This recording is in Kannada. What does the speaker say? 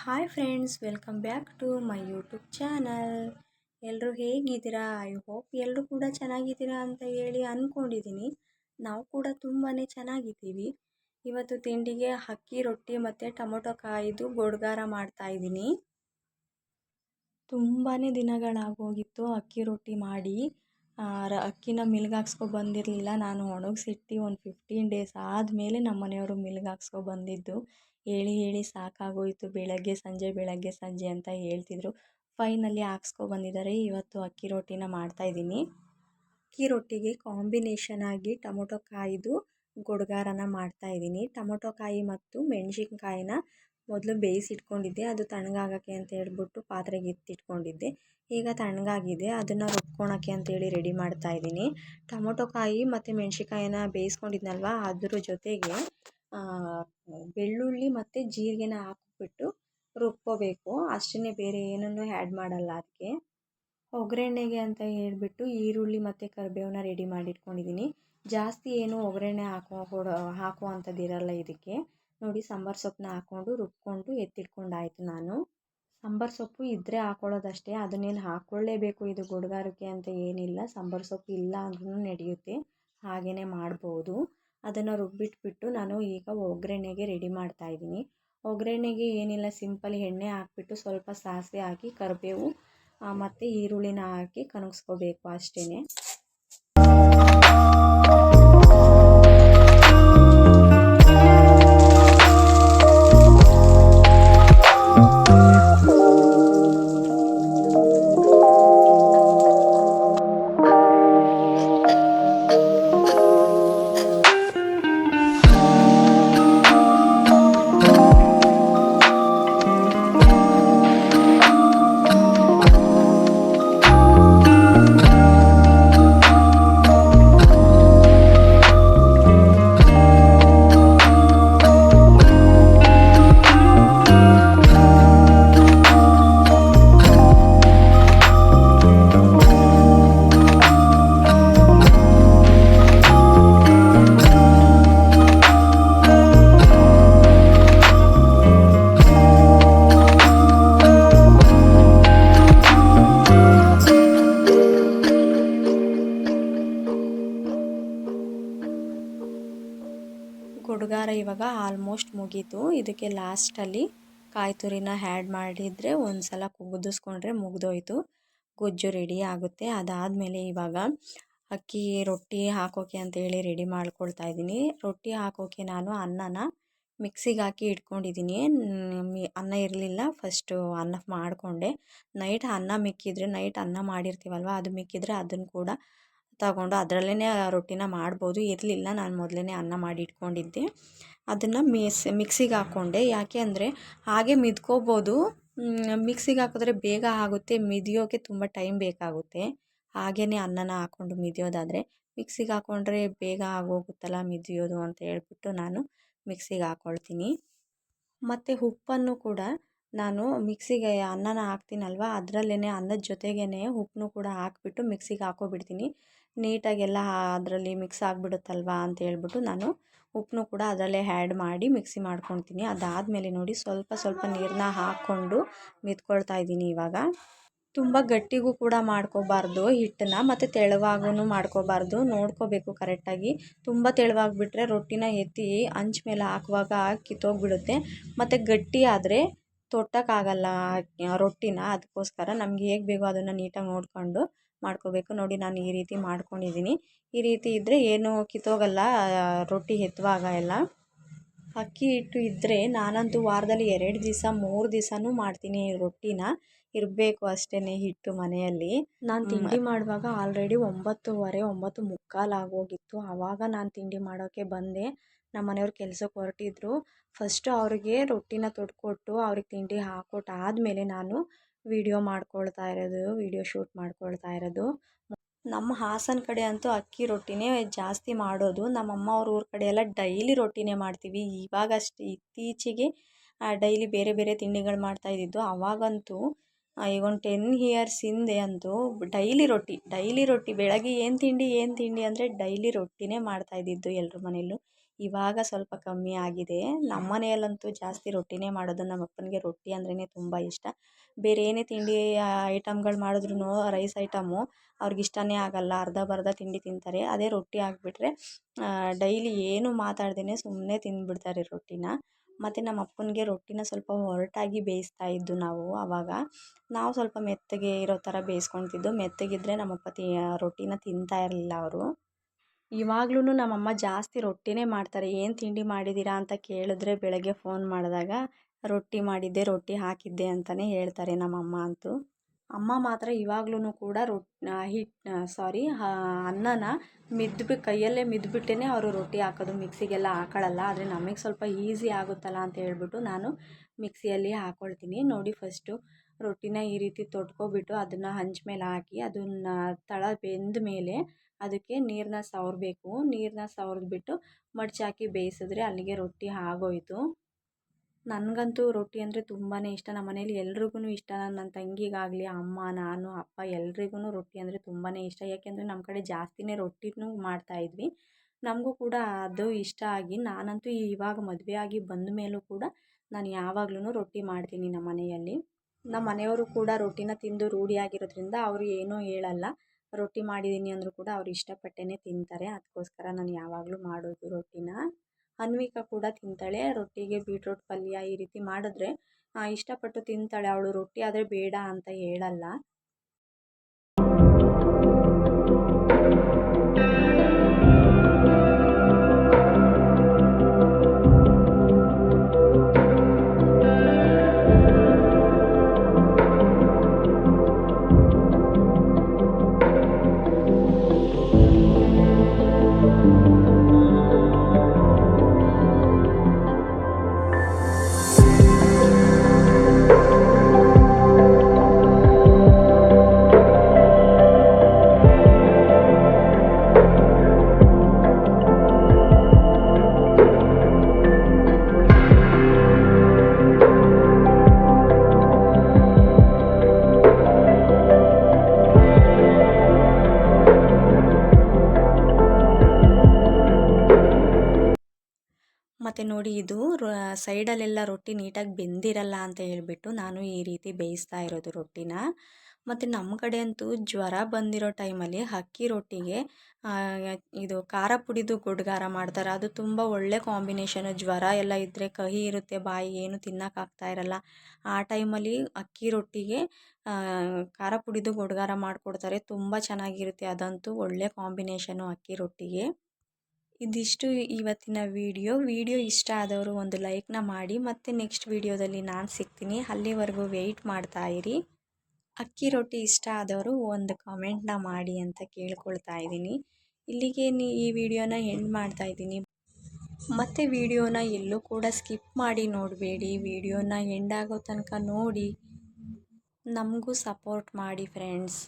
Hi friends, welcome back to my YouTube channel. ಎಲ್ಲರೂ ಹೇಗಿದ್ದೀರಾ? ಐ ಹೋಪ್ ಎಲ್ಲರೂ ಕೂಡ ಚೆನ್ನಾಗಿದ್ದೀರಾ ಅಂತ ಹೇಳಿ ಅಂದ್ಕೊಂಡಿದ್ದೀನಿ. ನಾವು ಕೂಡ ತುಂಬಾ ಚೆನ್ನಾಗಿದ್ದೀವಿ. ಇವತ್ತು ತಿಂಡಿಗೆ ಅಕ್ಕಿ ರೊಟ್ಟಿ ಮತ್ತು ಟೊಮೊಟೊ ಕಾಯಿದು ಗೊಡ್ಗಾರ ಮಾಡ್ತಾಯಿದ್ದೀನಿ. ತುಂಬಾ ದಿನಗಳಾಗೋಗಿತ್ತು ಅಕ್ಕಿ ರೊಟ್ಟಿ ಮಾಡಿ. ಅಕ್ಕಿನ ಮಿಲ್ಗೆ ಬಂದಿರಲಿಲ್ಲ. ನಾನು ಒಣಗಿಸಿಟ್ಟು ಒಂದು 15 ಡೇಸ್ ಆದಮೇಲೆ ನಮ್ಮ ಮನೆಯವರು ಮಿಲ್ಗೆ ಬಂದಿದ್ದು. ಹೇಳಿ ಹೇಳಿ ಸಾಕಾಗೋಯಿತು. ಬೆಳಗ್ಗೆ ಸಂಜೆ ಅಂತ ಹೇಳ್ತಿದ್ರು. ಫೈನಲಿ ಬಂದಿದ್ದಾರೆ. ಇವತ್ತು ಅಕ್ಕಿ ರೊಟ್ಟಿನ ಮಾಡ್ತಾಯಿದ್ದೀನಿ. ಅಕ್ಕಿ ರೊಟ್ಟಿಗೆ ಕಾಂಬಿನೇಷನ್ ಆಗಿ ಟೊಮೊಟೊ ಕಾಯಿದು ಗೊಡ್ಗಾರನ ಮಾಡ್ತಾಯಿದ್ದೀನಿ. ಟೊಮೊಟೊ ಕಾಯಿ ಮತ್ತು ಮೆಣಸಿನ್ಕಾಯಿನ ಮೊದಲು ಬೇಯಿಸಿಟ್ಕೊಂಡಿದ್ದೆ. ಅದು ತಣ್ಣಗಾಗೋಕ್ಕೆ ಅಂತ ಹೇಳ್ಬಿಟ್ಟು ಪಾತ್ರೆಗೆ ಎತ್ತಿಟ್ಕೊಂಡಿದ್ದೆ. ಈಗ ತಣ್ಣಗಾಗಿದೆ. ಅದನ್ನು ರುಬ್ಕೊಳಕ್ಕೆ ಅಂತೇಳಿ ರೆಡಿ ಮಾಡ್ತಾಯಿದ್ದೀನಿ. ಟೊಮೊಟೊ ಕಾಯಿ ಮತ್ತು ಮೆಣಸಿನ್ಕಾಯಿನ ಬೇಯಿಸ್ಕೊಂಡಿದ್ನಲ್ವ, ಅದ್ರ ಜೊತೆಗೆ ಬೆಳ್ಳುಳ್ಳಿ ಮತ್ತು ಜೀರಿಗೆನ ಹಾಕ್ಬಿಟ್ಟು ರುಬ್ಕೋಬೇಕು. ಅಷ್ಟೇ, ಬೇರೆ ಏನನ್ನೂ ಆ್ಯಡ್ ಮಾಡಲ್ಲ. ಅದಕ್ಕೆ ಒಗ್ಗರಣೆಗೆ ಅಂತ ಹೇಳ್ಬಿಟ್ಟು ಈರುಳ್ಳಿ ಮತ್ತು ಕರಿಬೇವನ್ನ ರೆಡಿ ಮಾಡಿಟ್ಕೊಂಡಿದ್ದೀನಿ. ಜಾಸ್ತಿ ಏನು ಒಗ್ಗರಣೆ ಹಾಕುವಂಥದ್ದಿರಲ್ಲ ಇದಕ್ಕೆ. ನೋಡಿ, ಸಾಂಬಾರು ಸೊಪ್ಪನ್ನ ಹಾಕ್ಕೊಂಡು ರುಬ್ಕೊಂಡು ಎತ್ತಿಟ್ಕೊಂಡಾಯಿತು. ನಾನು ಸಾಂಬಾರು ಸೊಪ್ಪು ಇದ್ದರೆ ಹಾಕೊಳ್ಳೋದಷ್ಟೇ, ಅದನ್ನೇನು ಹಾಕ್ಕೊಳ್ಳೇಬೇಕು ಇದು ಗುಡ್ಗಾರಕ್ಕೆ ಅಂತ ಏನಿಲ್ಲ. ಸಾಂಬಾರು ಸೊಪ್ಪು ಇಲ್ಲ ಅಂದ್ರೂ ನಡೆಯುತ್ತೆ, ಹಾಗೇ ಮಾಡ್ಬೋದು. ಅದನ್ನು ರುಬ್ಬಿಟ್ಬಿಟ್ಟು ನಾನು ಈಗ ಒಗ್ಗರಣೆಗೆ ರೆಡಿ ಮಾಡ್ತಾಯಿದ್ದೀನಿ. ಒಗ್ಗರಣೆಗೆ ಏನಿಲ್ಲ, ಸಿಂಪಲ್ ಎಣ್ಣೆ ಹಾಕ್ಬಿಟ್ಟು ಸ್ವಲ್ಪ ಸಾಸಿವೆ ಹಾಕಿ ಕರಿಬೇವು ಮತ್ತು ಈರುಳ್ಳಿನ ಹಾಕಿ ಕನಗಿಸ್ಕೋಬೇಕು ಅಷ್ಟೇ. ಗುಡ್ಗಾರ ಇವಾಗ ಆಲ್ಮೋಸ್ಟ್ ಮುಗೀತು. ಇದಕ್ಕೆ ಲಾಸ್ಟಲ್ಲಿ ಕಾಯಿ ತುರಿನ ಆ್ಯಡ್ ಮಾಡಿದರೆ ಒಂದು ಸಲ ಕುದಿಸ್ಕೊಂಡ್ರೆ ಮುಗಿದೋಯ್ತು, ಗೊಜ್ಜು ರೆಡಿ ಆಗುತ್ತೆ. ಅದಾದಮೇಲೆ ಇವಾಗ ಅಕ್ಕಿ ರೊಟ್ಟಿ ಹಾಕೋಕ್ಕೆ ಅಂತೇಳಿ ರೆಡಿ ಮಾಡ್ಕೊಳ್ತಾ ಇದ್ದೀನಿ. ರೊಟ್ಟಿ ಹಾಕೋಕ್ಕೆ ನಾನು ಅನ್ನನ ಮಿಕ್ಸಿಗೆ ಹಾಕಿ ಇಟ್ಕೊಂಡಿದ್ದೀನಿ. ಅನ್ನ ಇರಲಿಲ್ಲ, ಫಸ್ಟು ಅನ್ನ ಮಾಡಿಕೊಂಡೆ. ನೈಟ್ ಅನ್ನ ಮಾಡಿರ್ತೀವಲ್ವ, ಅದು ಮಿಕ್ಕಿದ್ರೆ ಅದನ್ನು ಕೂಡ ತಗೊಂಡು ಅದರಲ್ಲೇ ರೊಟ್ಟಿನ ಮಾಡ್ಬೋದು. ಇರಲಿಲ್ಲ, ನಾನು ಮೊದಲೇ ಅನ್ನ ಮಾಡಿ ಇಟ್ಕೊಂಡಿದ್ದೆ. ಅದನ್ನು ಮಿಕ್ಸಿಗೆ ಹಾಕ್ಕೊಂಡೆ. ಯಾಕೆ ಅಂದರೆ ಹಾಗೆ ಮಿದ್ಕೋಬೋದು. ಮಿಕ್ಸಿಗೆ ಹಾಕಿದ್ರೆ ಬೇಗ ಆಗುತ್ತೆ, ಮಿದಿಯೋಕ್ಕೆ ತುಂಬ ಟೈಮ್ ಬೇಕಾಗುತ್ತೆ. ಹಾಗೇ ಅನ್ನನ ಹಾಕ್ಕೊಂಡು ಮಿದಿಯೋದಾದರೆ, ಮಿಕ್ಸಿಗೆ ಹಾಕ್ಕೊಂಡ್ರೆ ಬೇಗ ಆಗೋಗುತ್ತಲ್ಲ ಮಿದಿಯೋದು ಅಂತ ಹೇಳ್ಬಿಟ್ಟು ನಾನು ಮಿಕ್ಸಿಗೆ ಹಾಕ್ಕೊಳ್ತೀನಿ. ಮತ್ತು ಉಪ್ಪನ್ನು ಕೂಡ ನಾನು ಮಿಕ್ಸಿಗೆ ಅನ್ನನ ಹಾಕ್ತೀನಲ್ವ, ಅದರಲ್ಲೇ ಅನ್ನದ ಜೊತೆಗೇ ಉಪ್ಪನ್ನು ಕೂಡ ಹಾಕ್ಬಿಟ್ಟು ಮಿಕ್ಸಿಗೆ ಹಾಕ್ಕೊಬಿಡ್ತೀನಿ. ನೀಟಾಗೆಲ್ಲ ಅದರಲ್ಲಿ ಮಿಕ್ಸ್ ಆಗಿಬಿಡುತ್ತಲ್ವ ಅಂತ ಹೇಳ್ಬಿಟ್ಟು ನಾನು ಉಪ್ಪನ್ನು ಕೂಡ ಅದರಲ್ಲೇ ಆ್ಯಡ್ ಮಾಡಿ ಮಿಕ್ಸಿ ಮಾಡ್ಕೊತೀನಿ. ಅದಾದಮೇಲೆ ನೋಡಿ, ಸ್ವಲ್ಪ ನೀರನ್ನ ಹಾಕ್ಕೊಂಡು ಮಿದ್ಕೊಳ್ತಾ ಇದ್ದೀನಿ. ಇವಾಗ ತುಂಬ ಗಟ್ಟಿಗೂ ಕೂಡ ಮಾಡ್ಕೋಬಾರ್ದು ಹಿಟ್ಟನ್ನ, ಮತ್ತು ತೆಳುವಾಗೂ ಮಾಡ್ಕೋಬಾರ್ದು. ನೋಡ್ಕೋಬೇಕು ಕರೆಕ್ಟಾಗಿ. ತುಂಬ ತೆಳುವಾಗಿಬಿಟ್ರೆ ರೊಟ್ಟಿನ ಎತ್ತಿ ಹಂಚ್ ಮೇಲೆ ಹಾಕುವಾಗ ಕಿತ್ತೋಗ್ಬಿಡುತ್ತೆ. ಮತ್ತು ಗಟ್ಟಿ ಆದರೆ ತೊಟ್ಟಕ್ಕಾಗಲ್ಲ ರೊಟ್ಟಿನ. ಅದಕ್ಕೋಸ್ಕರ ನಮಗೆ ಹೇಗೆ ಬೇಕೋ ಅದನ್ನು ನೀಟಾಗಿ ನೋಡಿಕೊಂಡು ಮಾಡ್ಕೋಬೇಕು. ನೋಡಿ, ನಾನು ಈ ರೀತಿ ಮಾಡ್ಕೊಂಡಿದ್ದೀನಿ. ಈ ರೀತಿ ಇದ್ದರೆ ಏನು ಕಿತ್ತೋಗಲ್ಲ ರೊಟ್ಟಿ ಎತ್ತುವಾಗ ಎಲ್ಲ. ಅಕ್ಕಿ ಹಿಟ್ಟು ಇದ್ದರೆ ನಾನಂತೂ ವಾರದಲ್ಲಿ 2 ದಿವಸ 3 ದಿವಸನೂ ಮಾಡ್ತೀನಿ ರೊಟ್ಟಿನ. ಇರಬೇಕು ಅಷ್ಟೇ ಹಿಟ್ಟು ಮನೆಯಲ್ಲಿ. ನಾನು ತಿಂಡಿ ಮಾಡುವಾಗ ಆಲ್ರೆಡಿ 9:30 9:45 ಆಗೋಗಿತ್ತು. ಆವಾಗ ನಾನು ತಿಂಡಿ ಮಾಡೋಕ್ಕೆ ಬಂದೆ. ನಮ್ಮ ಮನೆಯವ್ರು ಕೆಲಸಕ್ಕೆ ಹೊರಟಿದ್ರು. ಫಸ್ಟು ಅವ್ರಿಗೆ ರೊಟ್ಟಿನ ತೊಟ್ಕೊಟ್ಟು ಅವ್ರಿಗೆ ತಿಂಡಿ ಹಾಕ್ಕೊಟ್ಟು ಆದಮೇಲೆ ನಾನು ವಿಡಿಯೋ ಶೂಟ್ ಮಾಡ್ಕೊಳ್ತಾ ಇರೋದು. ನಮ್ಮ ಹಾಸನ ಕಡೆ ಅಂತೂ ಅಕ್ಕಿ ರೊಟ್ಟಿನೇ ಜಾಸ್ತಿ ಮಾಡೋದು. ನಮ್ಮಮ್ಮ ಅವ್ರ ಊರ ಕಡೆ ಎಲ್ಲ ಡೈಲಿ ರೊಟ್ಟಿನೇ ಮಾಡ್ತೀವಿ. ಇವಾಗಷ್ಟೇ ಇತ್ತೀಚೆಗೆ ಡೈಲಿ ಬೇರೆ ಬೇರೆ ತಿಂಡಿಗಳು ಮಾಡ್ತಾಯಿದ್ದಿದ್ದು. ಆವಾಗಂತೂ ಈಗ ಒಂದು 10 ಇಯರ್ಸ್ ಹಿಂದೆ ಅಂತೂ ಡೈಲಿ ರೊಟ್ಟಿ. ಬೆಳಗ್ಗೆ ಏನು ತಿಂಡಿ ಅಂದರೆ ಡೈಲಿ ರೊಟ್ಟಿನೇ ಮಾಡ್ತಾಯಿದ್ದಿದ್ದು ಎಲ್ಲರ ಮನೆಯಲ್ಲೂ. ಇವಾಗ ಸ್ವಲ್ಪ ಕಮ್ಮಿ ಆಗಿದೆ. ನಮ್ಮ ಮನೆಯಲ್ಲಂತೂ ಜಾಸ್ತಿ ರೊಟ್ಟಿನೇ ಮಾಡೋದು. ನಮ್ಮ ಅಪ್ಪನಿಗೆ ರೊಟ್ಟಿ ಅಂದ್ರೇ ತುಂಬ ಇಷ್ಟ. ಬೇರೆ ಏನೇ ತಿಂಡಿ ಐಟಮ್ಗಳು ಮಾಡಿದ್ರೂ ರೈಸ್ ಐಟಮು ಅವ್ರಿಗೆ ಇಷ್ಟನೇ ಆಗಲ್ಲ, ಅರ್ಧಂಬರ್ಧ ತಿಂಡಿ ತಿಂತಾರೆ. ಅದೇ ರೊಟ್ಟಿ ಆಗಿಬಿಟ್ರೆ ಡೈಲಿ ಏನು ಮಾತಾಡ್ದೇ ಸುಮ್ಮನೆ ತಿಂದುಬಿಡ್ತಾರೆ ರೊಟ್ಟಿನ. ಮತ್ತು ನಮ್ಮ ಅಪ್ಪನಿಗೆ ರೊಟ್ಟಿನ ಸ್ವಲ್ಪ ಒರಟಾಗಿ ಬೇಯಿಸ್ತಾ ಇದ್ದು ನಾವು ಆವಾಗ. ನಾವು ಸ್ವಲ್ಪ ಮೆತ್ತಗೆ ಇರೋ ಥರ ಬೇಯಿಸ್ಕೊತಿದ್ದು. ಮೆತ್ತಗಿದ್ರೆ ನಮ್ಮಪ್ಪ ರೊಟ್ಟಿನ ತಿಂತಾ ಇರಲಿಲ್ಲ ಅವರು. ಇವಾಗ್ಲೂ ನಮ್ಮಮ್ಮ ಜಾಸ್ತಿ ರೊಟ್ಟಿನೇ ಮಾಡ್ತಾರೆ. ಏನು ತಿಂಡಿ ಮಾಡಿದ್ದೀರಾ ಅಂತ ಕೇಳಿದ್ರೆ ಬೆಳಗ್ಗೆ ಫೋನ್ ಮಾಡಿದಾಗ ರೊಟ್ಟಿ ಮಾಡಿದ್ದೆ, ರೊಟ್ಟಿ ಹಾಕಿದ್ದೆ ಅಂತಲೇ ಹೇಳ್ತಾರೆ ನಮ್ಮಮ್ಮ ಅಂತೂ. ಅಮ್ಮ ಮಾತ್ರ ಇವಾಗ್ಲೂ ಕೂಡ ಅನ್ನನ ಕೈಯಲ್ಲೇ ಮಿದ್ಬಿಟ್ಟೇ ಅವರು ರೊಟ್ಟಿ ಹಾಕೋದು, ಮಿಕ್ಸಿಗೆಲ್ಲ ಹಾಕೊಳ್ಳಲ್ಲ. ಆದರೆ ನಮಗೆ ಸ್ವಲ್ಪ ಈಸಿ ಆಗುತ್ತಲ್ಲ ಅಂತ ಹೇಳ್ಬಿಟ್ಟು ನಾನು ಮಿಕ್ಸಿಯಲ್ಲಿ ಹಾಕ್ಕೊಳ್ತೀನಿ. ನೋಡಿ, ಫಸ್ಟು ರೊಟ್ಟಿನ ಈ ರೀತಿ ತೊಟ್ಕೊಬಿಟ್ಟು ಅದನ್ನು ಹಂಚ್ ಮೇಲೆ ಹಾಕಿ ಅದನ್ನು ತಳ ಬೆಂದ ಮೇಲೆ ಅದಕ್ಕೆ ನೀರನ್ನ ಸವರಬೇಕು. ನೀರನ್ನ ಸವರ್ದ್ಬಿಟ್ಟು ಮಡ್ಚಾಕಿ ಬೇಯಿಸಿದ್ರೆ ಅಲ್ಲಿಗೆ ರೊಟ್ಟಿ ಆಗೋಯಿತು. ನನಗಂತೂ ರೊಟ್ಟಿ ಅಂದರೆ ತುಂಬಾ ಇಷ್ಟ. ನಮ್ಮ ಮನೇಲಿ ಎಲ್ರಿಗೂ ಇಷ್ಟ. ನನ್ನ ತಂಗಿಗಾಗಲಿ, ಅಮ್ಮ, ನಾನು, ಅಪ್ಪ ಎಲ್ರಿಗೂ ರೊಟ್ಟಿ ಅಂದರೆ ತುಂಬಾ ಇಷ್ಟ. ಯಾಕೆಂದರೆ ನಮ್ಮ ಕಡೆ ಜಾಸ್ತಿನೇ ರೊಟ್ಟಿನೂ ಮಾಡ್ತಾಯಿದ್ವಿ. ನಮಗೂ ಕೂಡ ಅದು ಇಷ್ಟ ಆಗಿ ನಾನಂತೂ ಇವಾಗ ಮದುವೆ ಆಗಿ ಬಂದ ಮೇಲೂ ಕೂಡ ನಾನು ಯಾವಾಗ್ಲೂ ರೊಟ್ಟಿ ಮಾಡ್ತೀನಿ ನಮ್ಮ ಮನೆಯಲ್ಲಿ. ನಮ್ಮ ಮನೆಯವರು ಕೂಡ ರೊಟ್ಟಿನ ತಿಂದು ರೂಢಿಯಾಗಿರೋದ್ರಿಂದ ಅವರು ಏನೂ ಹೇಳಲ್ಲ. ರೊಟ್ಟಿ ಮಾಡಿದ್ದೀನಿ ಅಂದರೂ ಕೂಡ ಅವ್ರು ಇಷ್ಟಪಟ್ಟೇ ತಿಂತಾರೆ. ಅದಕ್ಕೋಸ್ಕರ ನಾನು ಯಾವಾಗಲೂ ಮಾಡೋದು ರೊಟ್ಟಿನ. ಅನ್ವಿಕಾ ಕೂಡ ತಿಂತಾಳೆ. ರೊಟ್ಟಿಗೆ ಬೀಟ್ರೋಟ್ ಪಲ್ಯ ಈ ರೀತಿ ಮಾಡಿದ್ರೆ ಇಷ್ಟಪಟ್ಟು ತಿಂತಾಳೆ. ಅವಳು ರೊಟ್ಟಿ ಆದರೆ ಬೇಡ ಅಂತ ಹೇಳಲ್ಲ. ಮತ್ತು ನೋಡಿ, ಇದು ಸೈಡಲ್ಲೆಲ್ಲ ರೊಟ್ಟಿ ನೀಟಾಗಿ ಬೆಂದಿರಲ್ಲ ಅಂತ ಹೇಳ್ಬಿಟ್ಟು ನಾನು ಈ ರೀತಿ ಬೇಯಿಸ್ತಾ ಇರೋದು ರೊಟ್ಟಿನ. ಮತ್ತು ನಮ್ಮ ಕಡೆ ಅಂತೂ ಜ್ವರ ಬಂದಿರೋ ಟೈಮಲ್ಲಿ ಅಕ್ಕಿ ರೊಟ್ಟಿಗೆ ಇದು ಖಾರ ಪುಡಿದು ಗುಡ್ಗಾರ ಮಾಡ್ತಾರೆ. ಅದು ತುಂಬ ಒಳ್ಳೆ ಕಾಂಬಿನೇಷನು. ಜ್ವರ ಎಲ್ಲ ಇದ್ದರೆ ಕಹಿ ಇರುತ್ತೆ, ಬಾಯಿ ಏನು ತಿನ್ನೋಕ್ಕಾಗ್ತಾ ಇರಲ್ಲ. ಆ ಟೈಮಲ್ಲಿ ಅಕ್ಕಿ ರೊಟ್ಟಿಗೆ ಖಾರ ಪುಡಿದು ಗುಡ್ಗಾರ ಮಾಡಿಕೊಡ್ತಾರೆ. ತುಂಬ ಚೆನ್ನಾಗಿರುತ್ತೆ. ಅದಂತೂ ಒಳ್ಳೆ ಕಾಂಬಿನೇಷನು ಅಕ್ಕಿ ರೊಟ್ಟಿಗೆ. ಇದಿಷ್ಟು ಇವತ್ತಿನ ವಿಡಿಯೋ ಇಷ್ಟ ಆದವರು ಒಂದು ಲೈಕ್ನ ಮಾಡಿ. ಮತ್ತು ನೆಕ್ಸ್ಟ್ ವಿಡಿಯೋದಲ್ಲಿ ನಾನು ಸಿಗ್ತೀನಿ. ಅಲ್ಲಿವರೆಗೂ ವೆಯ್ಟ್ ಮಾಡ್ತಾ ಇರಿ. ಅಕ್ಕಿ ರೊಟ್ಟಿ ಇಷ್ಟ ಆದವರು ಒಂದು ಕಾಮೆಂಟ್ನ ಮಾಡಿ ಅಂತ ಕೇಳ್ಕೊಳ್ತಾ ಇದ್ದೀನಿ. ಇಲ್ಲಿಗೆ ಈ ವಿಡಿಯೋನ ಎಂಡ್ ಮಾಡ್ತಾ ಇದ್ದೀನಿ. ಮತ್ತು ವಿಡಿಯೋನ ಎಲ್ಲೂ ಕೂಡ ಸ್ಕಿಪ್ ಮಾಡಿ ನೋಡಬೇಡಿ. ವಿಡಿಯೋನ ಎಂಡ್ ಆಗೋ ತನಕ ನೋಡಿ ನಮಗೂ ಸಪೋರ್ಟ್ ಮಾಡಿ ಫ್ರೆಂಡ್ಸ್.